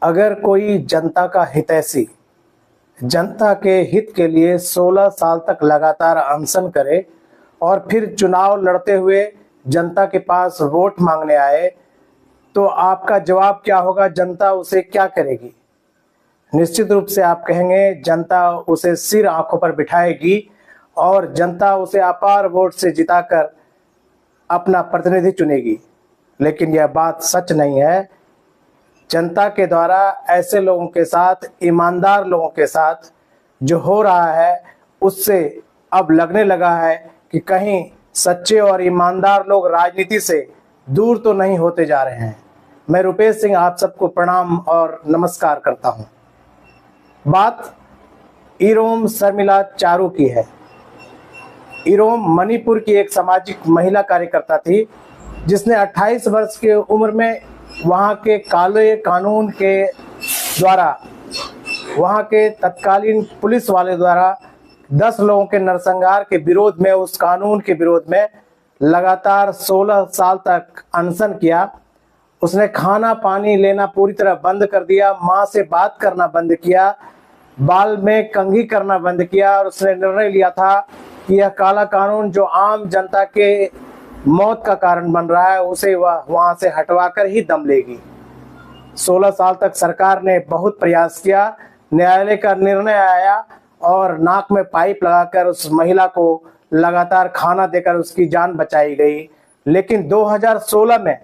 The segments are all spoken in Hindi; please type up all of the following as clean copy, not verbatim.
अगर कोई जनता का हितैषी जनता के हित के लिए 16 साल तक लगातार अनशन करे और फिर चुनाव लड़ते हुए जनता के पास वोट मांगने आए, तो आपका जवाब क्या होगा? जनता उसे क्या करेगी? निश्चित रूप से आप कहेंगे जनता उसे सिर आंखों पर बिठाएगी और जनता उसे अपार वोट से जिताकर अपना प्रतिनिधि चुनेगी। लेकिन यह बात सच नहीं है। जनता के द्वारा ऐसे लोगों के साथ, ईमानदार लोगों के साथ जो हो रहा है, उससे अब लगने लगा है कि कहीं सच्चे और ईमानदार लोग राजनीति से दूर तो नहीं होते जा रहे हैं। मैं रुपेश सिंह आप सबको प्रणाम और नमस्कार करता हूं। बात इरोम शर्मिला चारू की है। इरोम मणिपुर की एक सामाजिक महिला कार्यकर्ता थी, जिसने 28 वर्ष की उम्र में वहां के काले कानून के द्वारा, वहां के तत्कालीन पुलिस वाले द्वारा 10 लोगों के नरसंहार के विरोध में, उस कानून के विरोध में लगातार 16 साल तक अनशन किया। उसने खाना पानी लेना पूरी तरह बंद कर दिया, माँ से बात करना बंद किया, बाल में कंघी करना बंद किया और उसने निर्णय लिया था कि यह काला कानून जो आम जनता के मौत का कारण बन रहा है, उसे वह वहां से हटवाकर ही दम लेगी। 16 साल तक सरकार ने बहुत प्रयास किया, न्यायालय का निर्णय आया और नाक में पाइप लगाकर उस महिला को लगातार खाना देकर उसकी जान बचाई गई। लेकिन 2016 में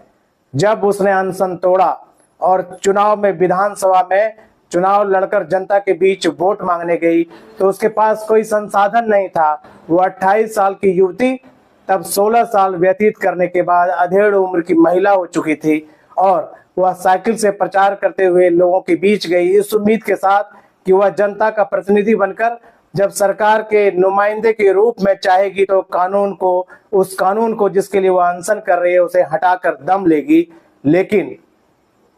जब उसने अनशन तोड़ा और चुनाव में, विधानसभा में चुनाव लड़कर जनता के बीच वोट मांगने गई, तो उसके पास कोई संसाधन नहीं था। वो 28 साल की युवती तब 16 साल व्यतीत करने के बाद अधेड़ उम्र की महिला हो चुकी थी और वह साइकिल से प्रचार करते हुए लोगों के बीच गई, इस उम्मीद के साथ कि वह जनता का प्रतिनिधि बनकर जब सरकार के नुमाइंदे के रूप में चाहेगी तो कानून को, उस कानून को जिसके लिए वह अनशन कर रही है, उसे हटाकर दम लेगी। लेकिन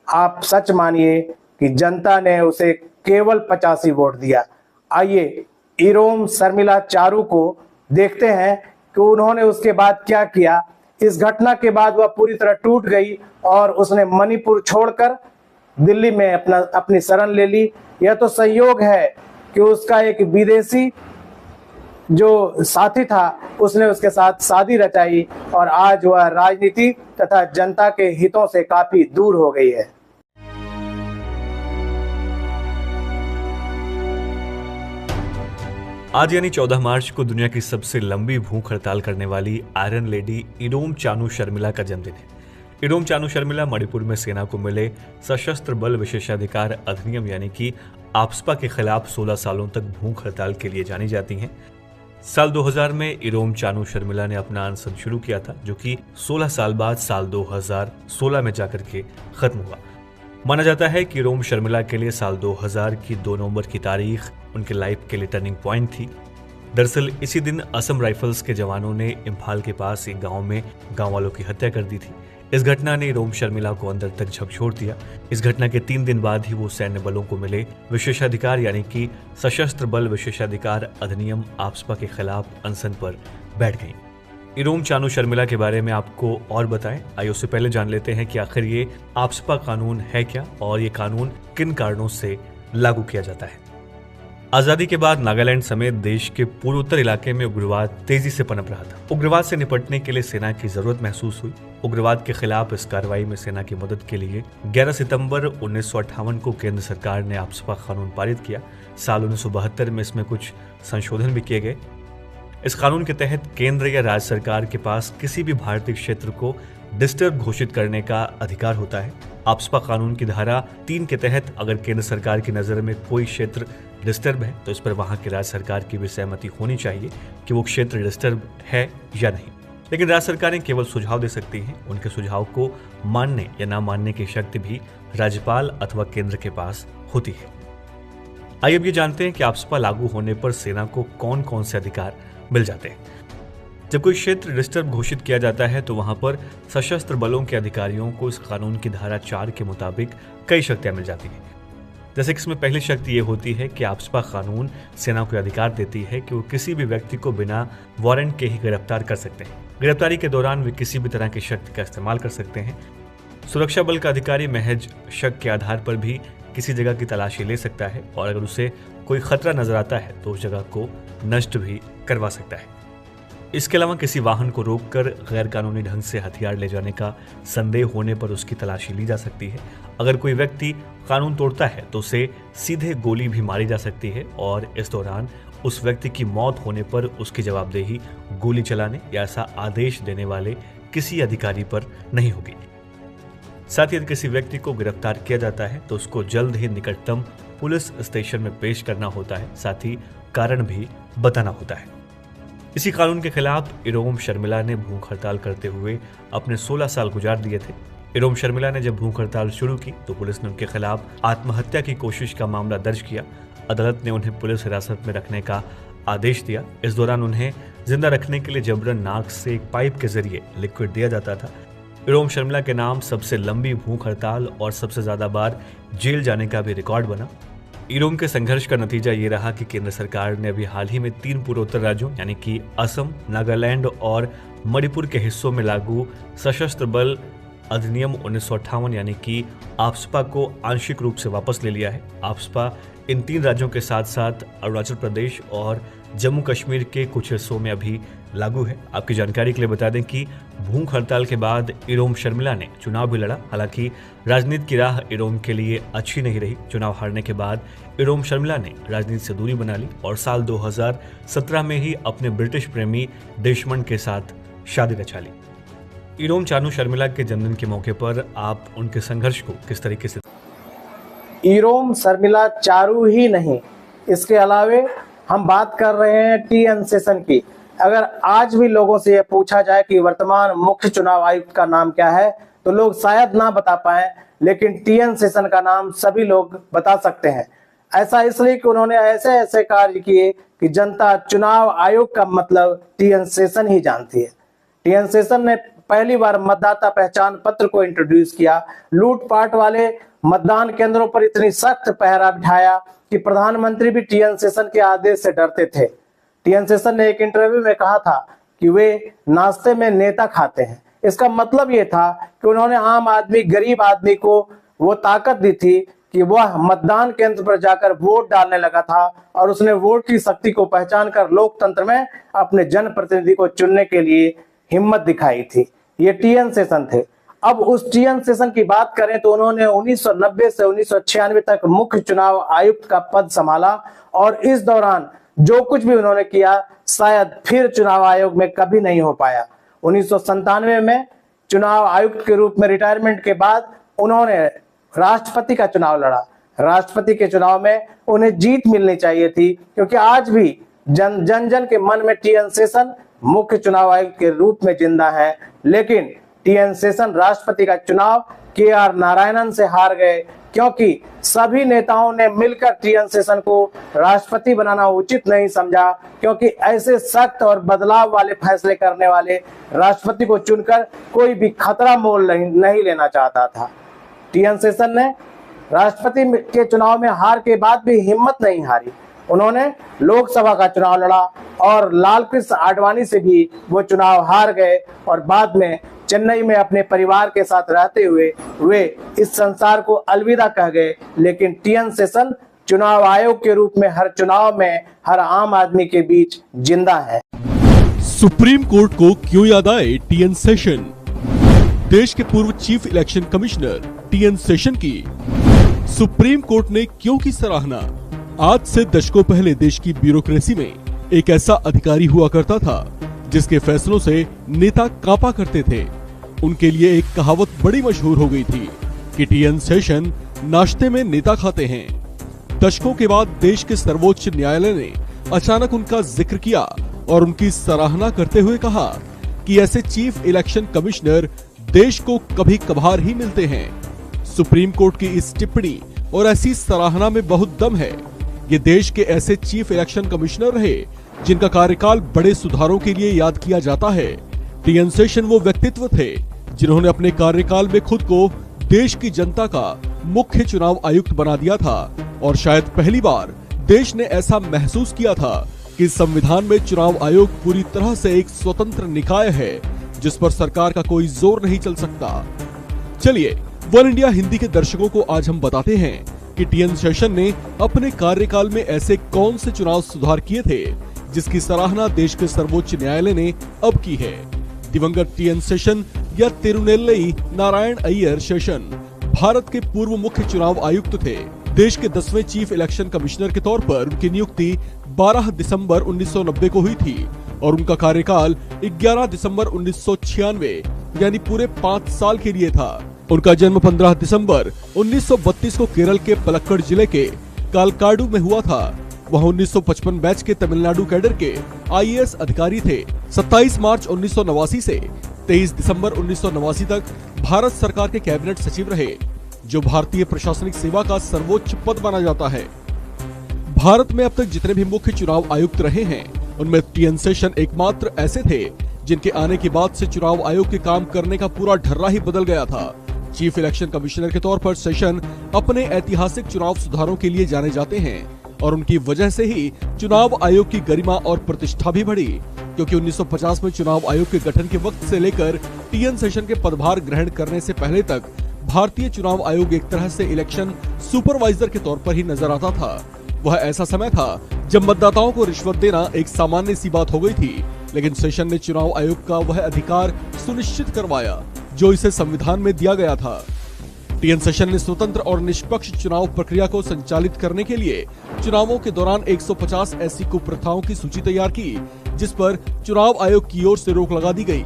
आप सच मानिए कि जनता ने उसे केवल 85 वोट दिया। आइए इरोम शर्मिला चारू को देखते हैं कि उन्होंने उसके बाद क्या किया। इस घटना के बाद वह पूरी तरह टूट गई और उसने मणिपुर छोड़कर दिल्ली में अपनी शरण ले ली। यह तो संयोग है कि उसका एक विदेशी जो साथी था, उसने उसके साथ शादी रचाई और आज वह राजनीति तथा जनता के हितों से काफी दूर हो गई है। आज यानी 14 मार्च को दुनिया की सबसे लंबी भूख हड़ताल करने वाली आयरन लेडी इरोम चानू शर्मिला का जन्मदिन है। इरोम चानू शर्मिला मणिपुर में सेना को मिले सशस्त्र बल विशेषाधिकार अधिनियम यानी कि आफ्स्पा के खिलाफ 16 सालों तक भूख हड़ताल के लिए जानी जाती हैं। साल 2000 में इरोम चानू शर्मिला ने अपना अनशन शुरू किया था, जो कि 16 साल बाद साल 2016 में जाकर के खत्म हुआ। माना जाता है कि इरोम शर्मिला के लिए साल 2000 की 2 नवंबर की तारीख उनके लाइफ के लिए टर्निंग पॉइंट थी। दरअसल इसी दिन असम राइफल्स के जवानों ने इम्फाल के पास एक गांव में गांव वालों की हत्या कर दी थी। इस घटना ने इरोम शर्मिला को अंदर तक झकझोर दिया। इस घटना के 3 दिन बाद ही वो सैन्य बलों को मिले विशेषाधिकार यानी कि सशस्त्र बल विशेषाधिकार अधिनियम आफ्स्पा के खिलाफ अनशन पर बैठ गई। इरोम चानू शर्मिला के बारे में आपको और बताएं, आइए उससे पहले जान लेते हैं कि आखिर ये आफ्स्पा कानून है क्या और ये कानून किन कारणों से लागू किया जाता है। आजादी के बाद नागालैंड समेत देश के पूर्वोत्तर इलाके में उग्रवाद तेजी से पनप रहा था। उग्रवाद से निपटने के लिए सेना की जरूरत महसूस हुई। उग्रवाद के खिलाफ इस कार्रवाई में सेना की मदद के लिए 11 सितंबर 1958 को केंद्र सरकार ने आफ्स्पा कानून पारित किया। साल 1972 में इसमें कुछ संशोधन भी किए गए। इस कानून के तहत केंद्र या राज्य सरकार के पास किसी भी भारतीय क्षेत्र को डिस्टर्ब घोषित करने का अधिकार होता है। आफ्स्पा कानून की धारा 3 के तहत अगर केंद्र सरकार की नजर में कोई क्षेत्र डिस्टर्ब है तो इस पर वहां की राज्य सरकार की भी सहमति होनी चाहिए कि वो क्षेत्र डिस्टर्ब है या नहीं। लेकिन राज्य सरकारें केवल सुझाव दे सकती हैं। उनके सुझाव को मानने या ना मानने की शक्ति भी राज्यपाल अथवा केंद्र के पास होती है। आइए अब ये जानते हैं कि आफ्स्पा लागू होने पर सेना को कौन कौन से अधिकार मिल जाते हैं। जब कोई क्षेत्र डिस्टर्ब घोषित किया जाता है तो वहां पर सशस्त्र बलों के अधिकारियों को इस कानून की धारा 4 के मुताबिक कई शक्तियां मिल जाती हैं। जैसे कि इसमें पहली शक्ति ये होती है कि आफ्स्पा कानून सेना को अधिकार देती है कि वो किसी भी व्यक्ति को बिना वारंट के ही गिरफ्तार कर सकते हैं। गिरफ्तारी के दौरान वे किसी भी तरह की शक्ति का इस्तेमाल कर सकते हैं। सुरक्षा बल का अधिकारी महज शक के आधार पर भी किसी जगह की तलाशी ले सकता है और अगर उसे कोई खतरा नजर आता है तो उस जगह को नष्ट भी करवा सकता है। इसके अलावा किसी वाहन को रोककर गैर कानूनी ढंग से हथियार ले जाने का संदेह होने पर उसकी तलाशी ली जा सकती है। अगर कोई व्यक्ति कानून तोड़ता है तो उसे सीधे गोली भी मारी जा सकती है और इस दौरान उस व्यक्ति की मौत होने पर उसकी जवाबदेही गोली चलाने या ऐसा आदेश देने वाले किसी अधिकारी पर नहीं होगी। साथ ही यदि किसी व्यक्ति को गिरफ्तार किया जाता है तो उसको जल्द ही निकटतम पुलिस स्टेशन में पेश करना होता है, साथ ही कारण भी बताना होता है। इसी कानून के खिलाफ इरोम शर्मिला ने भूख हड़ताल करते हुए अपने 16 साल गुजार दिए थे। इरोम शर्मिला ने जब भूख हड़ताल शुरू की तो पुलिस ने उनके खिलाफ आत्महत्या की कोशिश का मामला दर्ज किया। अदालत ने उन्हें पुलिस हिरासत में रखने का आदेश दिया। इस दौरान उन्हें जिंदा रखने के लिए जबरन नाक से एक पाइप के जरिए लिक्विड दिया जाता था। इरोम शर्मिला के नाम सबसे लंबी भूख हड़ताल और सबसे ज्यादा बार जेल जाने का भी रिकॉर्ड बना। इरोम के संघर्ष का नतीजा ये रहा कि केंद्र सरकार ने अभी हाल ही में 3 पूर्वोत्तर राज्यों यानी कि असम, नागालैंड और मणिपुर के हिस्सों में लागू सशस्त्र बल अधिनियम 1958 यानी कि आफ्स्पा को आंशिक रूप से वापस ले लिया है। आफ्स्पा इन 3 राज्यों के साथ साथ अरुणाचल प्रदेश और जम्मू कश्मीर के कुछ हिस्सों में अभी लागू है। आपकी जानकारी के लिए बता दें कि भूख हड़ताल के बाद इरोम शर्मिला ने चुनाव भी लड़ा। हालांकि राजनीति की राह इरोम के लिए अच्छी नहीं रही। चुनाव हारने के बाद इरोम शर्मिला ने राजनीति से दूरी बना ली और साल 2017 में ही अपने ब्रिटिश प्रेमी देशमन के साथ शादी रचा ली। इरोम चानू शर्मिला के जन्मदिन के मौके पर आप उनके संघर्ष को किस तरीके से? इरोम शर्मिला चारू ही नहीं, इसके अलावे हम बात कर रहे हैं टीएन शेषन की। अगर आज भी लोगों से यह पूछा जाए कि वर्तमान मुख्य चुनाव आयुक्त का नाम क्या है तो लोग शायद ना बता पाए, लेकिन टीएन शेषन का नाम सभी लोग बता सकते हैं। ऐसा इसलिए कि उन्होंने ऐसे ऐसे कार्य किए कि जनता चुनाव आयोग का मतलब टीएन शेषन ही जानती है। टीएन शेषन ने पहली बार मतदाता पहचान पत्र को इंट्रोड्यूस किया। लूटपाट वाले मतदान केंद्रों पर इतनी सख्त पहरा बिठाया कि प्रधानमंत्री भी टीएन शेषन के आदेश से डरते थे। टीएन शेषन ने एक इंटरव्यू में कहा था कि वे नाश्ते में नेता खाते हैं। इसका मतलब ये था कि उन्होंने आम आदमी, गरीब आदमी को वो ताकत दी थी कि वह मतदान केंद्र पर जाकर वोट डालने लगा था और उसने वोट की शक्ति को पहचान कर लोकतंत्र में अपने जनप्रतिनिधि को चुनने के लिए हिम्मत दिखाई थी। ये टीएन शेषन थे। अब उस टीएन शेषन की बात करें तो उन्होंने 1990 से 1996 तक मुख्य चुनाव आयुक्त का पद संभाला और इस दौरान जो कुछ भी उन्होंने किया शायद फिर चुनाव आयोग में कभी नहीं हो पाया। 1997 में चुनाव आयुक्त के रूप में रिटायरमेंट के बाद उन्होंने राष्ट्रपति का चुनाव लड़ा। राष्ट्रपति के चुनाव में उन्हें जीत मिलनी चाहिए थी, क्योंकि आज भी जन जन के मन में टीएन शेषन मुख्य चुनाव आयुक्त के रूप में जिंदा है। लेकिन टीएन शेषन राष्ट्रपति का चुनाव केआर नारायणन से हार गए, क्योंकि सभी नेताओं ने मिलकर टीएन शेषन को राष्ट्रपति बनाना उचित नहीं समझा, क्योंकि ऐसे सख्त और बदलाव वाले फैसले करने वाले राष्ट्रपति को चुनकर कोई भी खतरा मोल नहीं लेना चाहता था। टीएन शेषन ने राष्ट्रपति के चुनाव में हार के बाद भी हिम्मत नहीं हारी। उन्होंने लोकसभा का चुनाव लड़ा और लालकृष्ण आडवाणी से भी वो चुनाव हार गए और बाद में चेन्नई में अपने परिवार के साथ रहते हुए वे इस संसार को अलविदा कह गए। लेकिन टीएन शेषन चुनाव आयोग के रूप में हर चुनाव में हर आम आदमी के बीच जिंदा है। सुप्रीम कोर्ट को क्यों याद आए टीएन शेषन? देश के पूर्व chief election commissioner TN Seshan की सुप्रीम कोर्ट ने क्यों की सराहना? आज से दशकों पहले देश की ब्यूरोक्रेसी में एक ऐसा अधिकारी हुआ करता था जिसके फैसलों से नेता कांपा करते थे। उनके लिए एक कहावत बड़ी मशहूर हो गई थी कि टीएन शेषन नाश्ते में नेता खाते हैं। दशकों के बाद देश के सर्वोच्च न्यायालय ने अचानक उनका जिक्र किया और उनकी सराहना करते हुए कहा कि ऐसे चीफ इलेक्शन कमिश्नर देश को कभी कभार ही मिलते हैं। सुप्रीम कोर्ट की इस टिप्पणी और ऐसी सराहना में बहुत दम है। ये देश के ऐसे चीफ इलेक्शन कमिश्नर रहे जिनका कार्यकाल बड़े सुधारों के लिए याद किया जाता है। टीएन शेषन वो व्यक्तित्व थे जिन्होंने अपने कार्यकाल में खुद को देश की जनता का मुख्य चुनाव आयुक्त बना दिया था और शायद पहली बार देश ने ऐसा महसूस किया था कि संविधान में चुनाव आयोग पूरी तरह से एक स्वतंत्र निकाय है जिस पर सरकार का कोई जोर नहीं चल सकता। चलिए वन इंडिया हिंदी के दर्शकों को आज हम बताते हैं कि टीएन शेषन ने अपने कार्यकाल में ऐसे कौन से चुनाव सुधार किए थे जिसकी सराहना देश के सर्वोच्च न्यायालय ने अब की है। दिवंगत टीएन शेषन या तिरुनेल्वेली नारायण अय्यर शेषन भारत के पूर्व मुख्य चुनाव आयुक्त थे। देश के 10वें चीफ इलेक्शन कमिश्नर के तौर पर उनकी नियुक्ति 12 दिसंबर 1990 को हुई थी और उनका कार्यकाल 11 दिसंबर 1996 यानी पूरे 5 साल के लिए था। उनका जन्म 15 दिसंबर 1932 को केरल के पलक्कड़ जिले के कालकाडू में हुआ था। वह 1955 बैच के तमिलनाडु कैडर के आईएएस अधिकारी थे। 27 मार्च 1989 से 23 दिसंबर 1989 तक भारत सरकार के कैबिनेट सचिव रहे, जो भारतीय प्रशासनिक सेवा का सर्वोच्च पद माना जाता है। भारत में अब तक जितने भी मुख्य चुनाव आयुक्त रहे हैं, उनमें टीएन शेषन एकमात्र ऐसे थे जिनके आने के बाद से चुनाव आयोग के काम करने का पूरा ढर्रा ही बदल गया था। चीफ इलेक्शन कमिश्नर के तौर पर शेषन अपने ऐतिहासिक चुनाव सुधारों के लिए जाने जाते हैं और उनकी वजह से ही चुनाव आयोग की गरिमा और प्रतिष्ठा भी बढ़ी, क्योंकि 1950 में चुनाव आयोग के गठन के वक्त से लेकर टीएन शेषन के पदभार ग्रहण करने से पहले तक भारतीय चुनाव आयोग एक तरह से इलेक्शन सुपरवाइजर के तौर पर ही नजर आता था। वह ऐसा समय था जब मतदाताओं को रिश्वत देना एक सामान्य सी बात हो गई थी, लेकिन शेषन ने चुनाव आयोग का वह अधिकार सुनिश्चित करवाया जो इसे संविधान में दिया गया था। टीएन शेषन ने स्वतंत्र और निष्पक्ष चुनाव प्रक्रिया को संचालित करने के लिए चुनावों के दौरान 150 ऐसी कुप्रथाओं की सूची तैयार की जिस पर चुनाव आयोग की ओर से रोक लगा दी गई।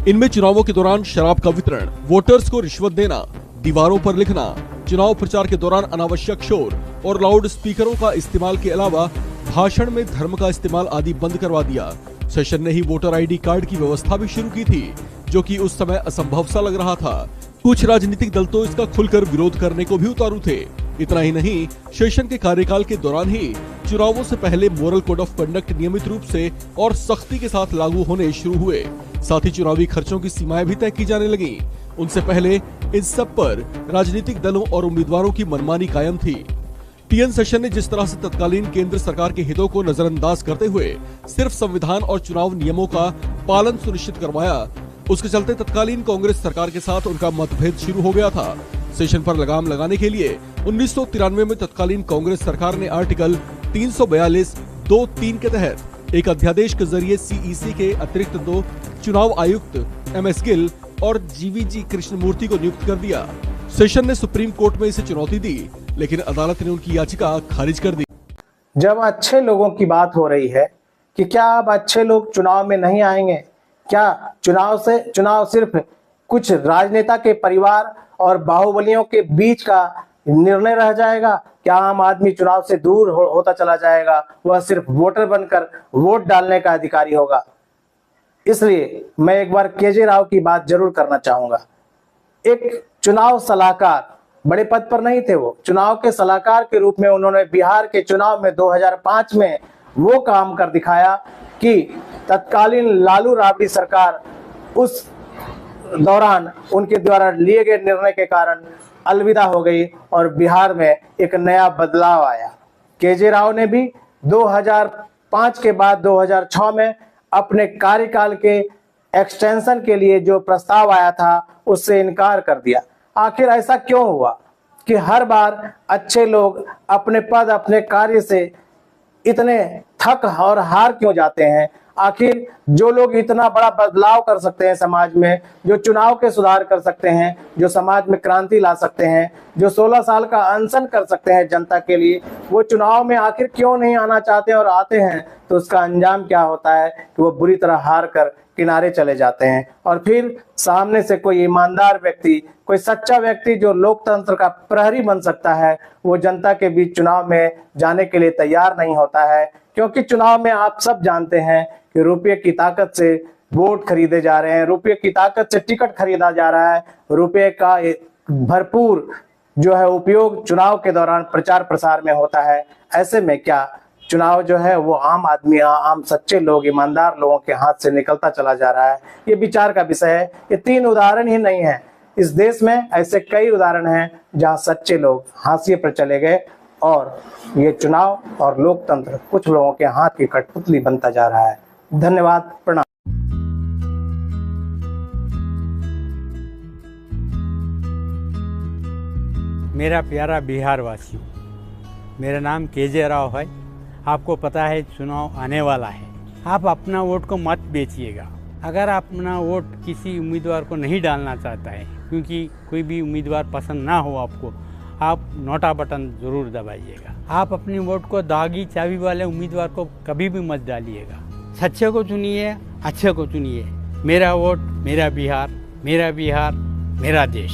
इनमें चुनावों के दौरान शराब का वितरण, वोटर्स को रिश्वत देना, दीवारों पर लिखना, चुनाव प्रचार के दौरान अनावश्यक शोर और लाउड स्पीकरों का इस्तेमाल के अलावा भाषण में धर्म का इस्तेमाल आदि बंद करवा दिया। शेषन ने ही वोटर आईडी कार्ड की व्यवस्था भी शुरू की थी, जो कि उस समय असंभव सा लग रहा था। कुछ राजनीतिक दल तो इसका खुलकर विरोध करने को भी उतारू थे। इतना ही नहीं, शेषन के कार्यकाल के दौरान ही चुनावों से पहले मॉरल कोड ऑफ कंडक्ट नियमित रूप से और सख्ती के साथ लागू होने शुरू हुए। साथ ही चुनावी खर्चों की सीमाएं भी तय की जाने लगी। उनसे पहले इन सब पर राजनीतिक दलों और उम्मीदवारों की मनमानी कायम थी। टीएन शेषन ने जिस तरह से तत्कालीन केंद्र सरकार के हितों को नजरअंदाज करते हुए सिर्फ संविधान और चुनाव नियमों का पालन सुनिश्चित करवाया, उसके चलते तत्कालीन कांग्रेस सरकार के साथ उनका मतभेद शुरू हो गया था। शेषन पर लगाम लगाने के लिए 1993 में तत्कालीन कांग्रेस सरकार ने आर्टिकल 342(2)(3) के तहत एक अध्यादेश के जरिए सीईसी के अतिरिक्त 2 चुनाव आयुक्त एमएस गिल और जीवीजी कृष्णमूर्ति को नियुक्त कर दिया। शेषन ने सुप्रीम कोर्ट में इसे चुनौती दी, लेकिन अदालत ने उनकी याचिका खारिज कर दी। जब अच्छे लोगों की बात हो रही है कि क्या अब अच्छे लोग चुनाव में नहीं आएंगे, क्या चुनाव सिर्फ कुछ राजनेता के परिवार और बाहुबलियों के बीच का निर्णय रह जाएगा, क्या आम आदमी चुनाव से दूर होता चला जाएगा, वह सिर्फ वोटर बनकर वोट डालने का अधिकारी होगा। इसलिए मैं एक बार केजे राव की बात जरूर करना चाहूंगा। एक चुनाव सलाहकार, बड़े पद पर नहीं थे, वो चुनाव के सलाहकार के रूप में उन्होंने बिहार के चुनाव में 2005 में वो काम कर दिखाया कि तत्कालीन लालू राबड़ी सरकार उस दौरान उनके द्वारा लिए गए निर्णय के कारण अलविदा हो गई और बिहार में एक नया बदलाव आया। केजे राव ने भी 2005 के बाद 2006 में अपने कार्यकाल के एक्सटेंशन के लिए जो प्रस्ताव आया था उससे इनकार कर दिया। आखिर ऐसा क्यों हुआ कि हर बार अच्छे लोग अपने पद अपने कार्य से इतने थक और हार क्यों जाते हैं? आखिर जो लोग इतना बड़ा बदलाव कर सकते हैं समाज में, जो चुनाव के सुधार कर सकते हैं, जो समाज में क्रांति ला सकते हैं, जो 16 साल का अनशन कर सकते हैं जनता के लिए, वो चुनाव में आखिर क्यों नहीं आना चाहते और आते हैं? तो उसका अंजाम क्या होता है कि वो बुरी तरह हार कर किनारे चले जाते हैं और फिर सामने से कोई ईमानदार व्यक्ति, कोई सच्चा व्यक्ति जो लोकतंत्र का प्रहरी बन सकता है, वो जनता के बीच चुनाव में जाने के लिए तैयार नहीं होता है। क्योंकि चुनाव में आप सब जानते हैं कि रुपये की ताकत से वोट खरीदे जा रहे हैं, रुपये की ताकत से टिकट खरीदा जा रहा है, रुपये का भरपूर जो है उपयोग चुनाव के दौरान प्रचार प्रसार में होता है। ऐसे में क्या चुनाव जो है वो आम आदमी, आम सच्चे लोग, ईमानदार लोगों के हाथ से निकलता चला जा रहा है। ये विचार का विषय है। ये 3 उदाहरण ही नहीं है, इस देश में ऐसे कई उदाहरण हैं जहां सच्चे लोग हाशिए पर चले गए और ये चुनाव और लोकतंत्र कुछ लोगों के हाथ की कठपुतली बनता जा रहा है। धन्यवाद, प्रणाम। मेरा प्यारा बिहार वासियों, मेरा नाम केजे राव है। आपको पता है चुनाव आने वाला है, आप अपना वोट को मत बेचिएगा। अगर आप अपना वोट किसी उम्मीदवार को नहीं डालना चाहता है, क्योंकि कोई भी उम्मीदवार पसंद ना हो आपको, आप नोटा बटन ज़रूर दबाइएगा। आप अपनी वोट को दागी चाबी वाले उम्मीदवार को कभी भी मत डालिएगा। सच्चे को चुनिए, अच्छे को चुनिए। मेरा वोट मेरा बिहार, मेरा बिहार मेरा देश।